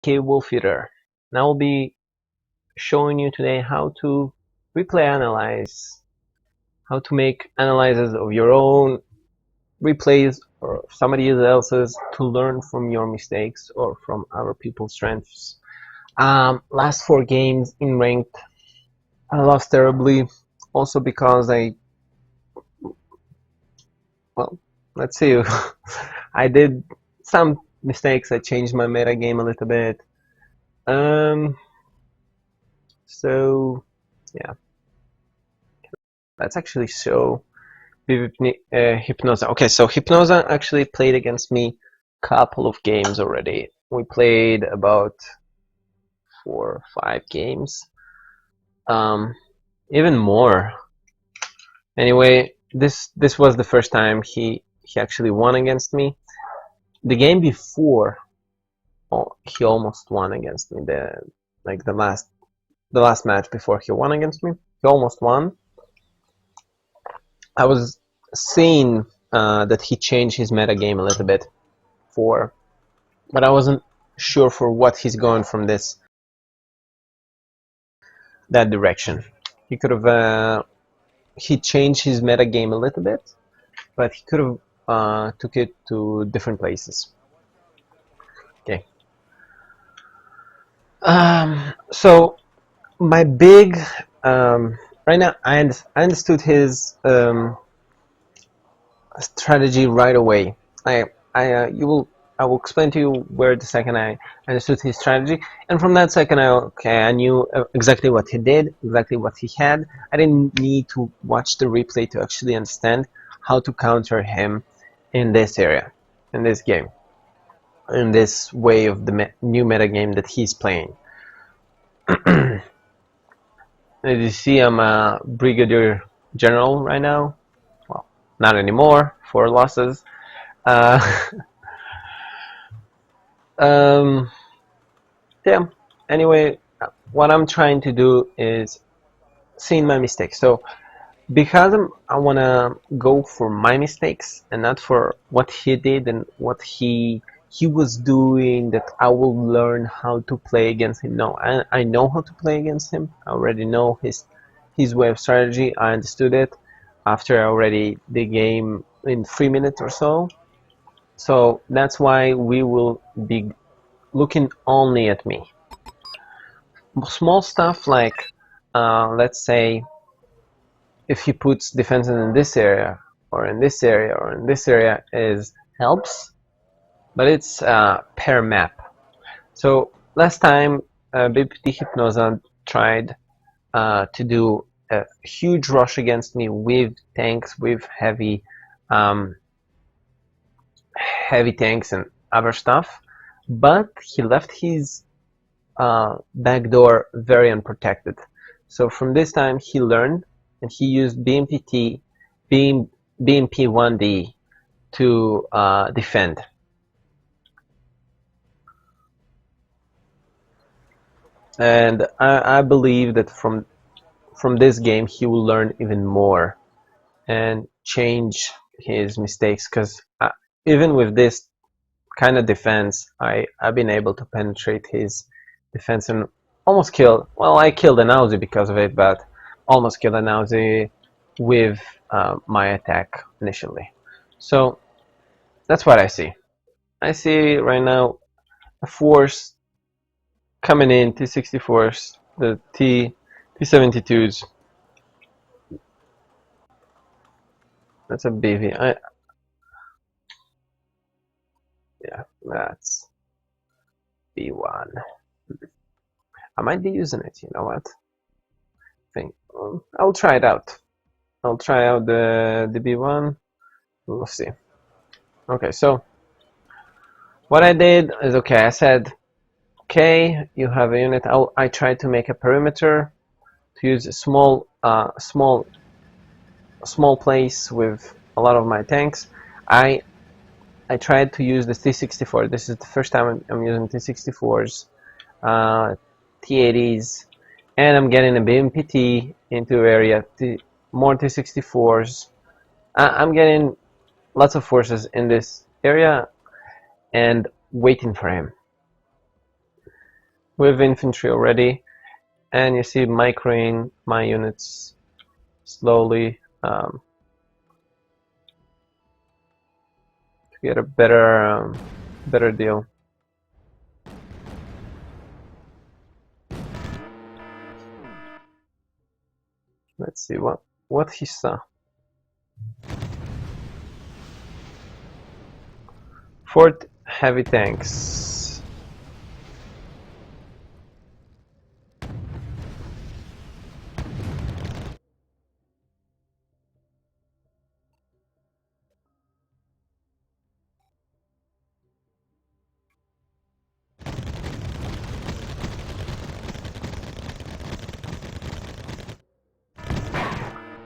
WolfEater. And I will be showing you today how to replay analyze, how to make analyzes of your own replays or somebody else's to learn from your mistakes or from other people's strengths. Last 4 games in ranked, I lost terribly, also because let's see, I did some mistakes. I changed my meta game a little bit. So yeah, let's actually show Hypnosa. Okay, so Hypnosa actually played against me a couple of games already. We played about 4 or 5 games, even more. Anyway, this was the first time he actually won against me. The game before, he almost won against me. The last match before he won against me, he almost won. I was seeing that he changed his meta game a little bit, but I wasn't sure for what he's going from that direction. He could have he changed his meta game a little bit, but he could have took it to different places. Okay. So my big right now, I understood his strategy right away. I will explain to you where the second I understood his strategy, and from that second I knew exactly what he did, exactly what he had. I didn't need to watch the replay to actually understand how to counter him in this area, in this game, in this way of the new meta game that he's playing. As you see, I'm a Brigadier General right now. Well, not anymore. 4 losses. Yeah. Anyway, what I'm trying to do is seeing my mistakes. So because I want to go for my mistakes and not for what he did and what he was doing, that I will learn how to play against him. No, I know how to play against him. I already know his way of strategy. I understood it after already the game in 3 minutes or so. So that's why we will be looking only at me. Small stuff like, let's say, if he puts defenses in this area, or in this area, or in this area, helps, but it's per map. So last time, BPT Hypnosa tried to do a huge rush against me with tanks, with heavy tanks and other stuff, but he left his back door very unprotected. So from this time he learned, and he used BMP 1D to defend. And I believe that from this game he will learn even more and change his mistakes, because even with this kind of defense, I've been able to penetrate his defense and almost kill. Well, I killed a Nausea because of it, but almost killed a Nausea with my attack initially. So that's what I see. I see right now a force coming in, T-64s, the T-72s. That's a BV. Yeah, that's B1. I might be using it, you know what? I'll try it out. I'll try out the B1. We'll see. Okay, so what I did is, okay, I said, okay, you have a unit. I tried to make a perimeter to use a small place with a lot of my tanks. I tried to use the T-64. This is the first time I'm using T-64s, T-80s, and I'm getting a BMPT into area, more T-64s. I'm getting lots of forces in this area and waiting for him. with infantry already, and you see microing my units slowly to get a better deal. Let's see what he saw. Fort heavy tanks.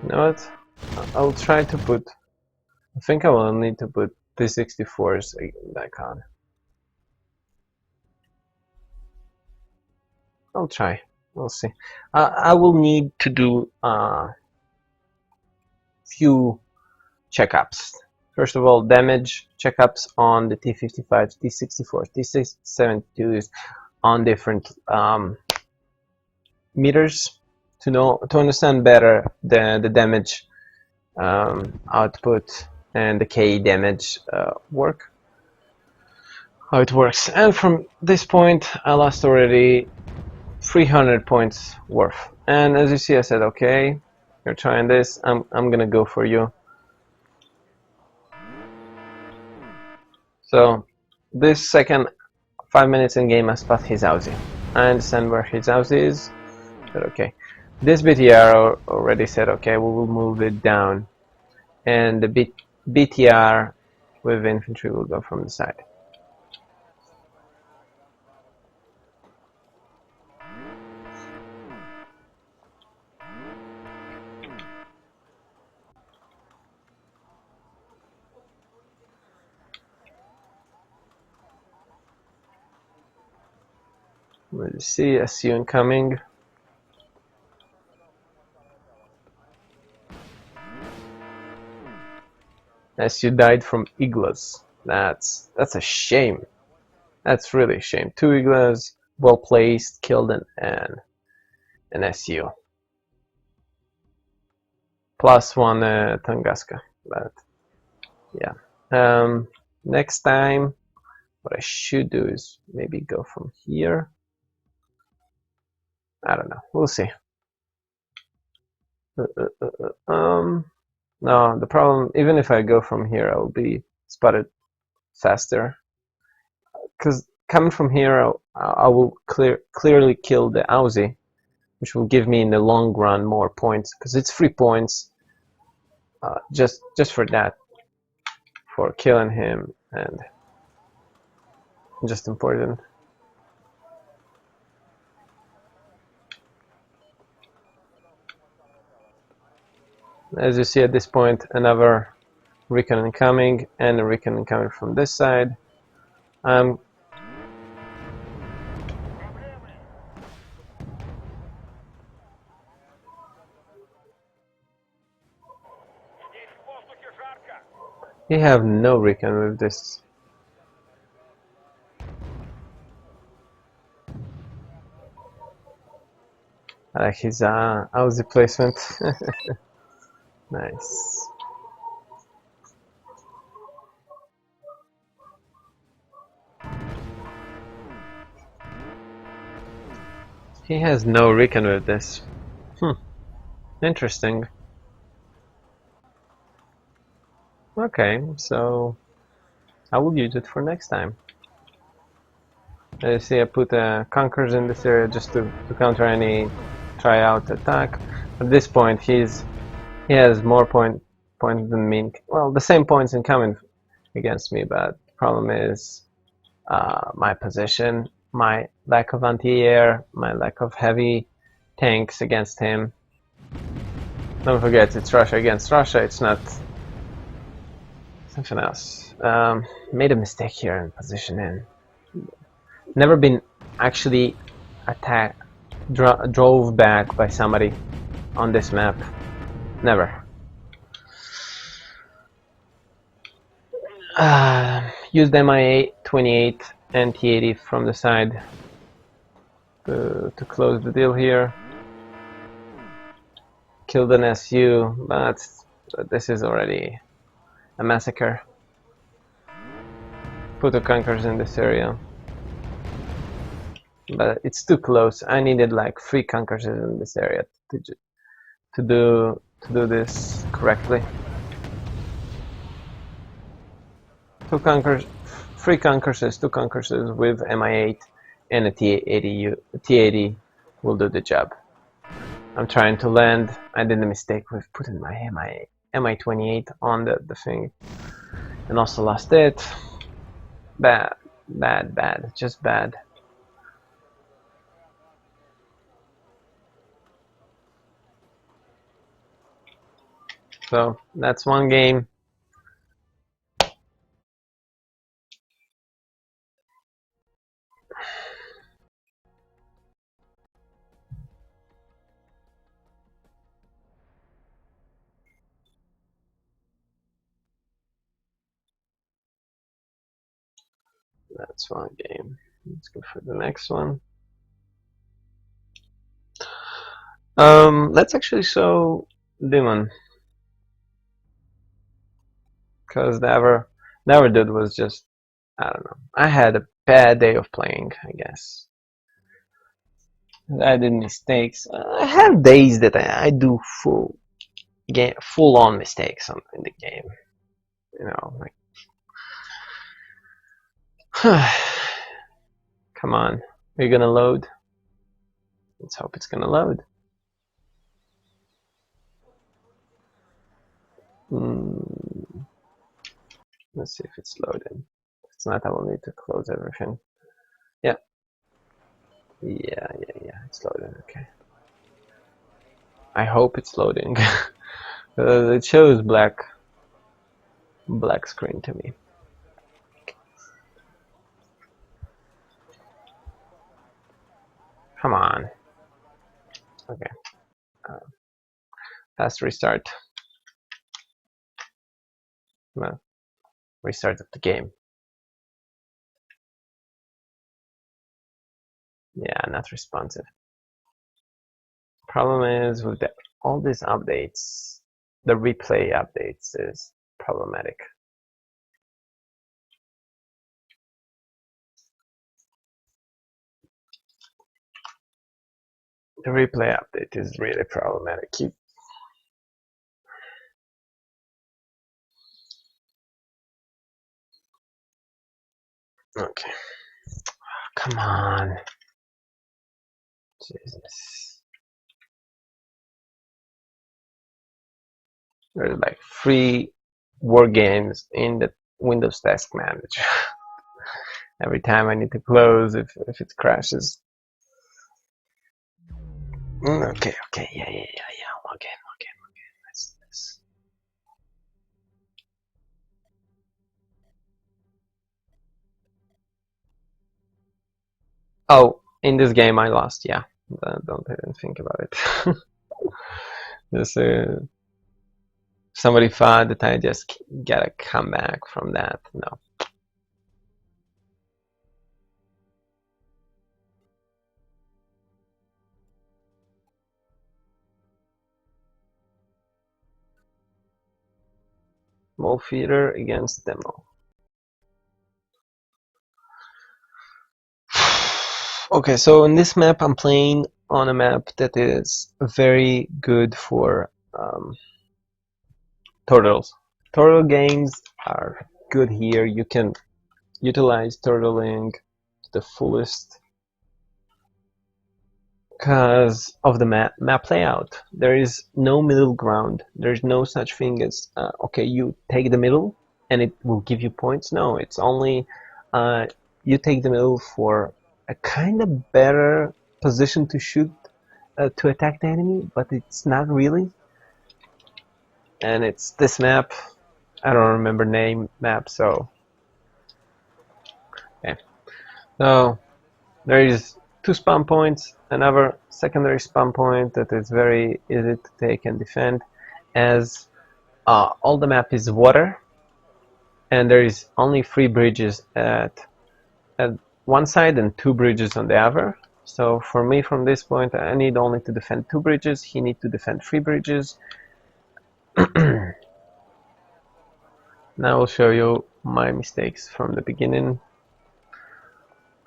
You know what? I'll try to put. I think I will need to put T-64s back on. I'll try. We'll see. I will need to do few checkups. First of all, damage checkups on the T-55, T-64, T-72s on different meters to understand better the damage output and the K damage work, how it works. And from this point, I lost already 300 points worth. And as you see, I said, okay, you're trying this, I'm gonna go for you. So this second 5 minutes in game, I spot his Aussie. I understand where his Aussie is, but okay. This BTR already said, okay, we will move it down, and the BTR with infantry will go from the side. Let's see, I see you incoming. As you died from Iglas. That's a shame. That's really a shame. 2 Iglas, well placed, killed an SU. Plus 1 Tunguska. But yeah. Next time, what I should do is maybe go from here. I don't know. We'll see. No, the problem, even if I go from here, I will be spotted faster. Because coming from here, I will clearly kill the Aussie, which will give me in the long run more points. Because it's 3 points, just for that, for killing him, and just important. As you see at this point, another recon incoming, and a recon incoming from this side. He have no recon with this. I like his Aussie placement. Nice. He has no recon with this. Interesting. Okay, so I will use it for next time. As you see, I put Conquerors in this area just to counter any try-out attack. At this point, he has more points than me. Well, the same points incoming against me, but the problem is my position, my lack of anti-air, my lack of heavy tanks against him. Don't forget, it's Russia against Russia, it's not something else. Made a mistake here in positioning. Never been actually attacked, drove back by somebody on this map. Never. Used MIA 28 and T80 from the side. to close the deal here. Killed an SU, but this is already a massacre. Put the conquerors in this area, but it's too close. I needed like 3 conquerors in this area to do this correctly. 2 conquerors, 3 conquerors, 2 conquerors with MI8 and a T80 will do the job. I'm trying to land. I did a mistake with putting my MI28 on the thing, and also lost it. Bad, just bad. So that's one game. That's one game. Let's go for the next one. Let's actually show Demon, because the other dude was just, I don't know. I had a bad day of playing, I guess. I did mistakes. I have days that I do full on mistakes in the game. You know, like, come on, are you gonna load? Let's hope it's gonna load. Let's see if it's loading. If it's not, I will need to close everything. Yeah. Yeah, it's loading, okay. I hope it's loading. It shows black screen to me. Come on. Okay. Fast restart. Well, restart of the game. Yeah, not responsive. Problem is with all these updates, the replay updates is problematic. The replay update is really problematic. Okay. Come on. Jesus. There's like 3 war games in the Windows Task Manager. Every time I need to close if it crashes. Okay, yeah. Okay. That's. Oh, in this game I lost. Yeah, don't even think about it. Just somebody thought that I just gotta come back from that. No. WolfEater against Demo. Okay, so in this map I'm playing on a map that is very good for turtles. Turtle games are good here. You can utilize turtling to the fullest because of the map layout. There is no middle ground. There's no such thing as okay, you take the middle and it will give you points. No, it's only you take the middle for a kind of better position to shoot to attack the enemy, but it's not really. And it's this map. I don't remember name map, so okay. So there is 2 spawn points, another secondary spawn point that is very easy to take and defend, as all the map is water, and there is only 3 bridges at one side and 2 bridges on the other. So for me, from this point, I need only to defend 2 bridges. He needs to defend 3 bridges. Now I'll show you my mistakes from the beginning.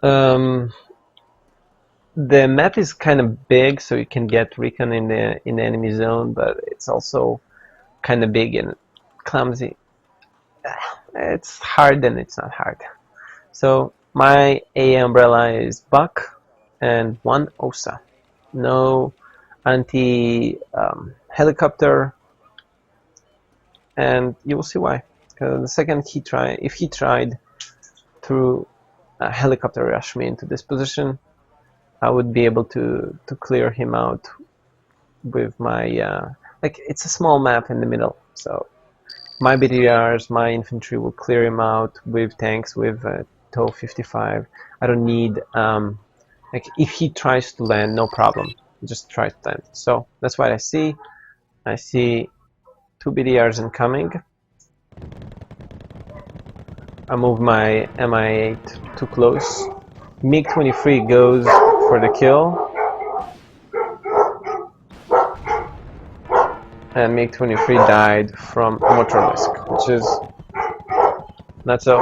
The map is kind of big, so you can get recon in the enemy zone, but it's also kind of big and clumsy. It's hard and it's not hard. So my A umbrella is Buck and 1 OSA. No anti helicopter, and you will see why. The second if he tried to helicopter rush me into this position, I would be able to clear him out with my like, it's a small map in the middle, so my BTRs, my infantry will clear him out with tanks, with TOW 55. I don't need like, if he tries to land, no problem, just try to land. So that's what I see. I see 2 BDRs incoming. I move my Mi-8 too close. MiG-23 goes for the kill. And MiG-23 died from motor risk, which is not so...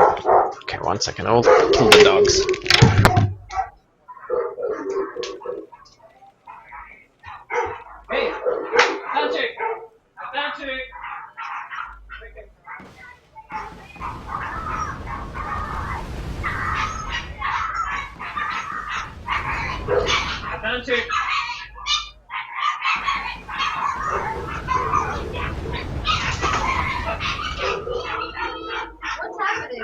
Okay, 1 second, I will kill the dogs. Hey! Patrick! Patrick! Patrick! What's happening?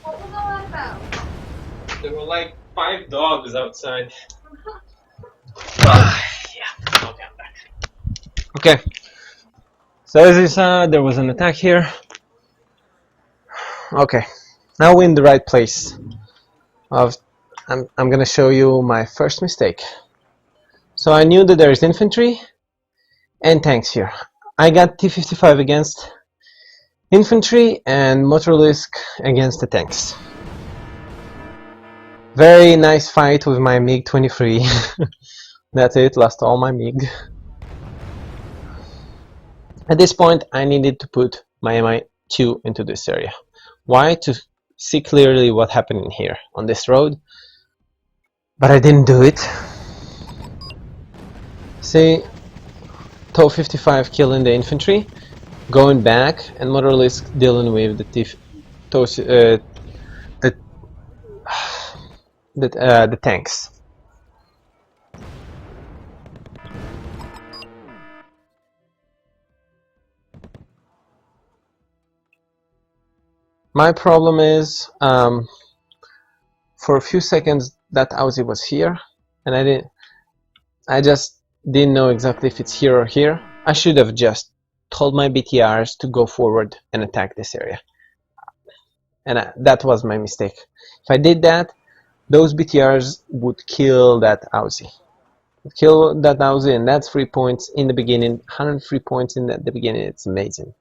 What was all that about? There were like 5 dogs outside. Yeah, okay, I'm back. Okay, so as you saw, there was an attack here. Okay, now we're in the right place. I'm gonna show you my first mistake. So I knew that there is infantry and tanks here. I got T-55 against infantry and Motorlisk against the tanks. Very nice fight with my MiG-23. That's it, lost all my MiG. At this point, I needed to put my Mi-2 into this area. Why? To see clearly what happened in here on this road. But I didn't do it. See, TOW 55 killing the infantry, going back, and Motorlisk dealing with the tanks. My problem is, for a few seconds that Aussie was here, and I just didn't know exactly if it's here or here. I should have just told my BTRs to go forward and attack this area, and that was my mistake. If I did that, those BTRs would kill that Aussie. And that's 3 points in the beginning. 103 points in the beginning. It's amazing.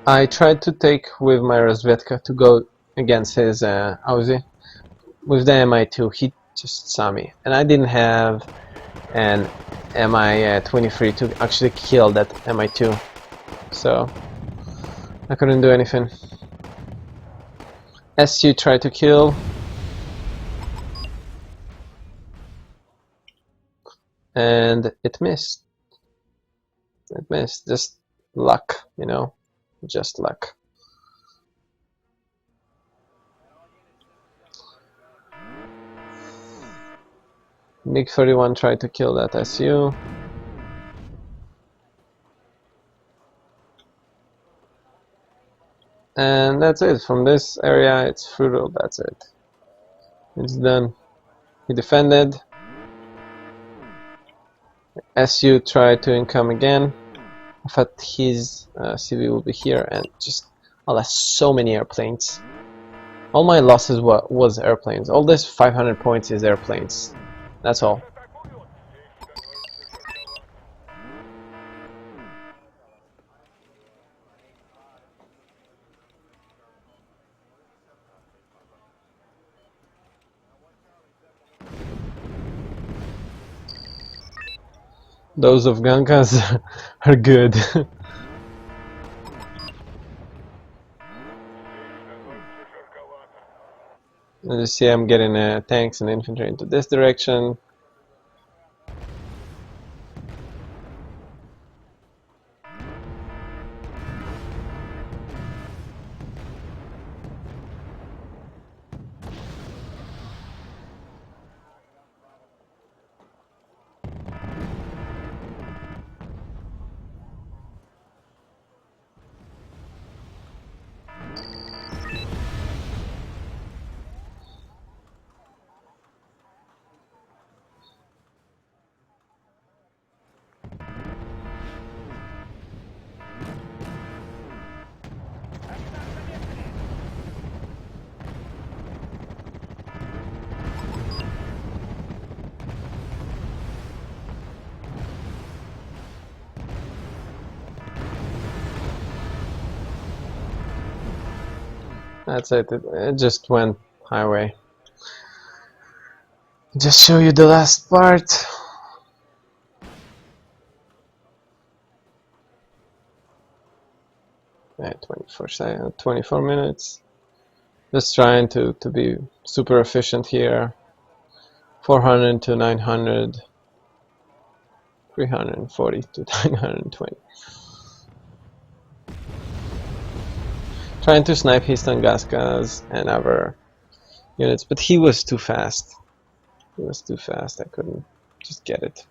I tried to take with my Rozvedka to go against his Aussie. With the Mi-2, he just saw me, and I didn't have an Mi-23 to actually kill that Mi-2, so I couldn't do anything. SU tried to kill, and it missed. It missed. Just luck, you know, just luck. MiG-31 tried to kill that SU. And that's it. From this area, it's fruitful. That's it. It's done. He defended. SU tried to income again. I thought his CV will be here, and just I lost so many airplanes. All my losses was airplanes. All this 500 points is airplanes. That's all. Those of Gankas are good. As you see, I'm getting tanks and infantry into this direction. That's it. It just went highway. Just show you the last part. Yeah, 24 minutes. Just trying to be super efficient here. 400 to 900. 340 to 920. Trying to snipe his Tungaskas and other units, but he was too fast. He was too fast. I couldn't just get it.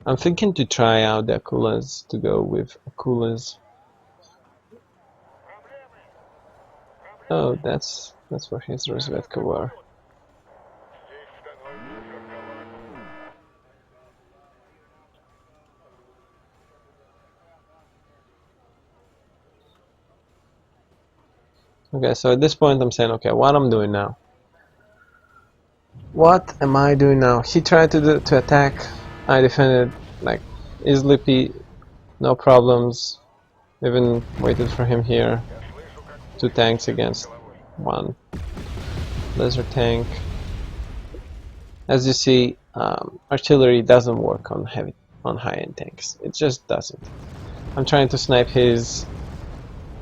I'm thinking to try out the Akulas, to go with Akulas. Oh, that's where his Rozvedka were. Okay, so at this point I'm saying, okay, what I'm doing now? What am I doing now? He tried to attack. I defended like easily, no problems. Even waited for him here. 2 tanks against 1 laser tank. As you see, artillery doesn't work on high-end tanks. It just doesn't. I'm trying to snipe his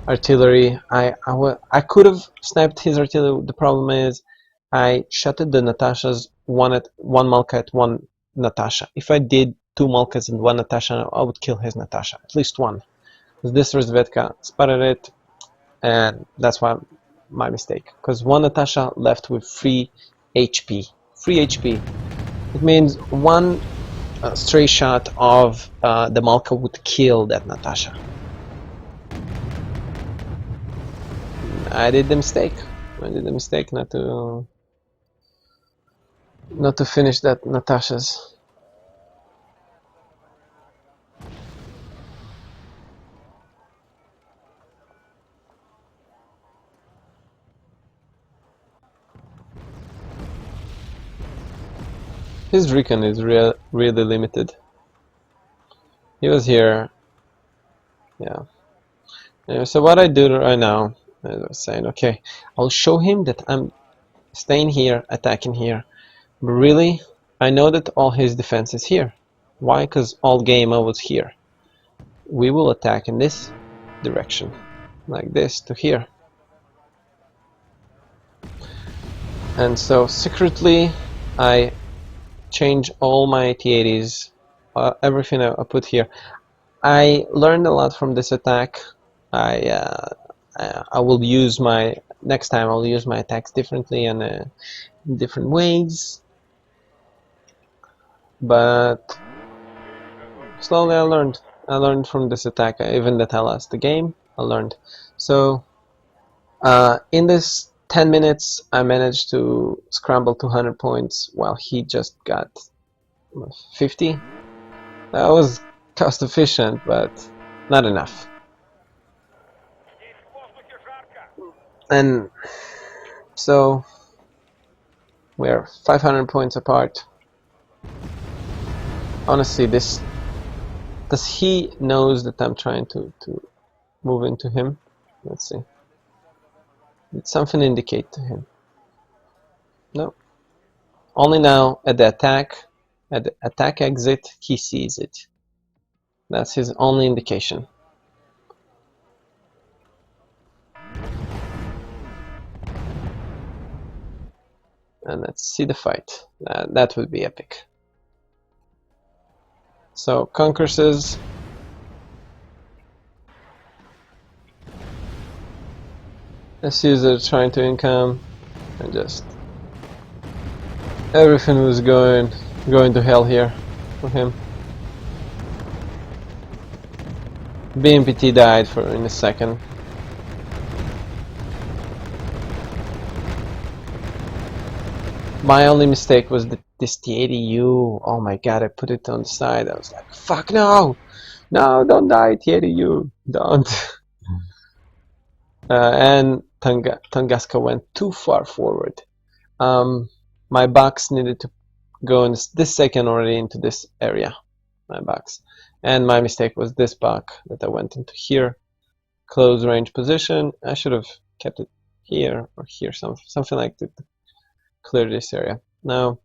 artillery. I could have sniped his artillery. The problem is I shotted the Natashas, one Malka at 1 Natasha. If I did 2 Malkas and 1 Natasha, I would kill his Natasha, at least 1. This Rozvedka spotted it, and that's why my mistake. Because 1 Natasha left with 3 HP. 3 HP. It means 1 stray shot of the Malka would kill that Natasha. I did the mistake. I did the mistake not to finish that Natasha's. His recon is really limited. He was here. Yeah. Anyway, so what I do right now is I was saying, okay, I'll show him that I'm staying here, attacking here. But really, I know that all his defense is here. Why? Because all game I was here. We will attack in this direction, like this to here. And so secretly, I change all my T80s, everything I put here. I learned a lot from this attack. I will use my next time I'll use my attacks differently and in different ways. But slowly I learned. I learned from this attack. Even that I lost the game, I learned. So in this 10 minutes, I managed to scramble 200 points while he just got 50. That was cost efficient, but not enough. And so we're 500 points apart. Honestly, does he knows that I'm trying to move into him? Let's see. Did something indicate to him? No. Only now at the attack exit, he sees it. That's his only indication. And let's see the fight. That would be epic. So Conquerors. This user trying to income, and just everything was going to hell here for him. BMPT died in a second. My only mistake was this TADU. Oh my god, I put it on the side. I was like, fuck no! No, don't die, TADU! Don't! And Tunguska went too far forward. My box needed to go in this second already into this area. My box. And my mistake was this buck that I went into here. Close range position. I should have kept it here or here, something like that. Clear this area. Now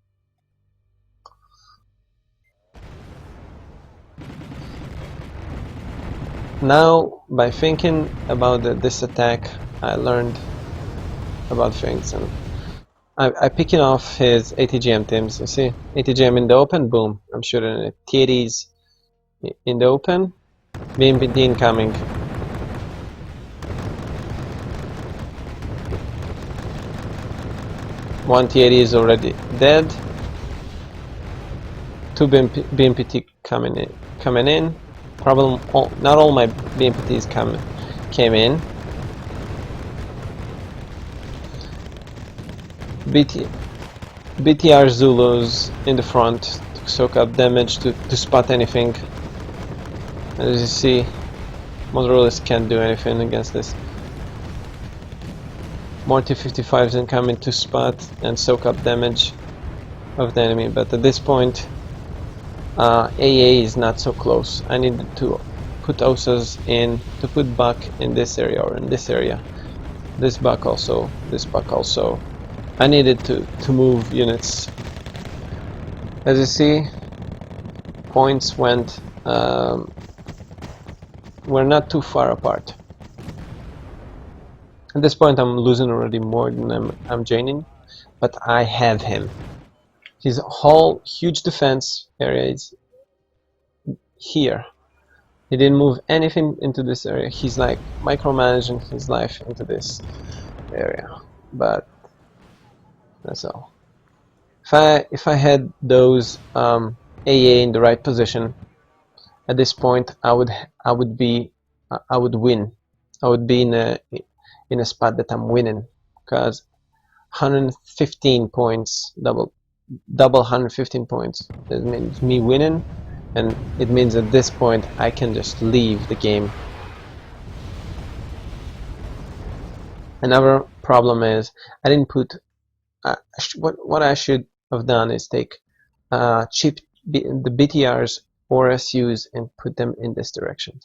by thinking about this attack, I learned about things, and I picking off his ATGM teams. You see, ATGM in the open, boom, I'm shooting it. TADs in the open, BMPT incoming. One TAD is already dead. Two BMPT coming in. Problem, not all my BMPTs came in. BTR Zulus in the front to soak up damage, to spot anything. As you see, Motorola's can't do anything against this. More T-55s incoming to spot and soak up damage of the enemy, but at this point AA is not so close. I needed to put OSAs in, to put Buck in this area or in this area. This Buck also. I needed to move units. As you see, points went, we're not too far apart. At this point I'm losing already more than I'm gaining, but I have him. His whole huge defense area is here. He didn't move anything into this area. He's like micromanaging his life into this area, but that's all. If I had those AA in the right position at this point, I would win. I would be in a spot that I'm winning, because 115 points, double 115 points, it means me winning, and it means at this point I can just leave the game. Another problem is I didn't put what I should have done is take the BTRs or SUs and put them in this direction,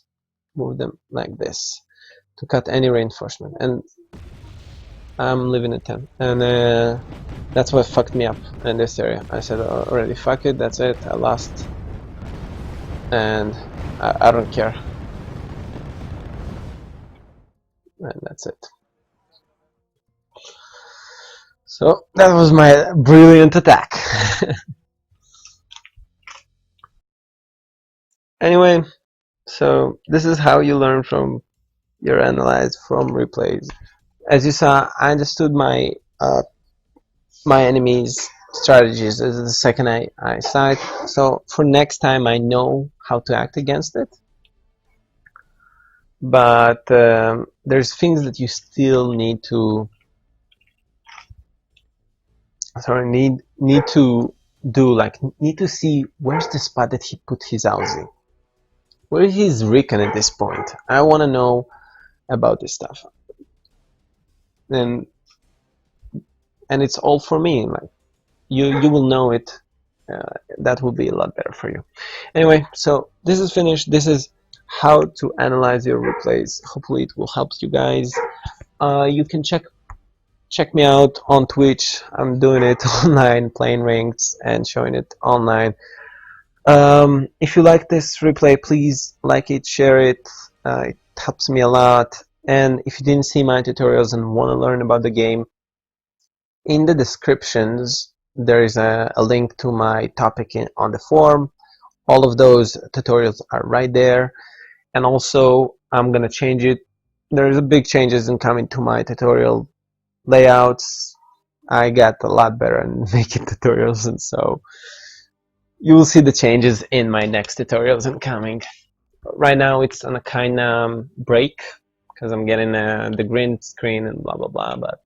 move them like this to cut any reinforcement, and I'm leaving at 10, and that's what fucked me up in this area. I said already, fuck it, that's it, I lost, and I don't care, and that's it. So that was my brilliant attack. Anyway, so this is how you learn from your analyze from replays. as you saw, I understood my my enemy's strategies the second I saw it. So for next time, I know how to act against it. But there's things that you still need to need to do, like need to see where's the spot that he put his housing, where is his recon at this point. I want to know about this stuff, and it's all for me. Like you will know it. That will be a lot better for you. Anyway, so this is finished. This is how to analyze your replays. Hopefully it will help you guys. You can check me out on Twitch. I'm doing it online, playing ranks and showing it online. If you like this replay, please like it, share it. It helps me a lot. And if you didn't see my tutorials and want to learn about the game, in the descriptions there is a link to my topic on the forum. All of those tutorials are right there. And also, I'm gonna change it. There's a big changes in coming to my tutorial layouts. I got a lot better at making tutorials, and so you will see the changes in my next tutorials incoming. Right now it's on a kind of break because I'm getting the green screen and blah blah blah, but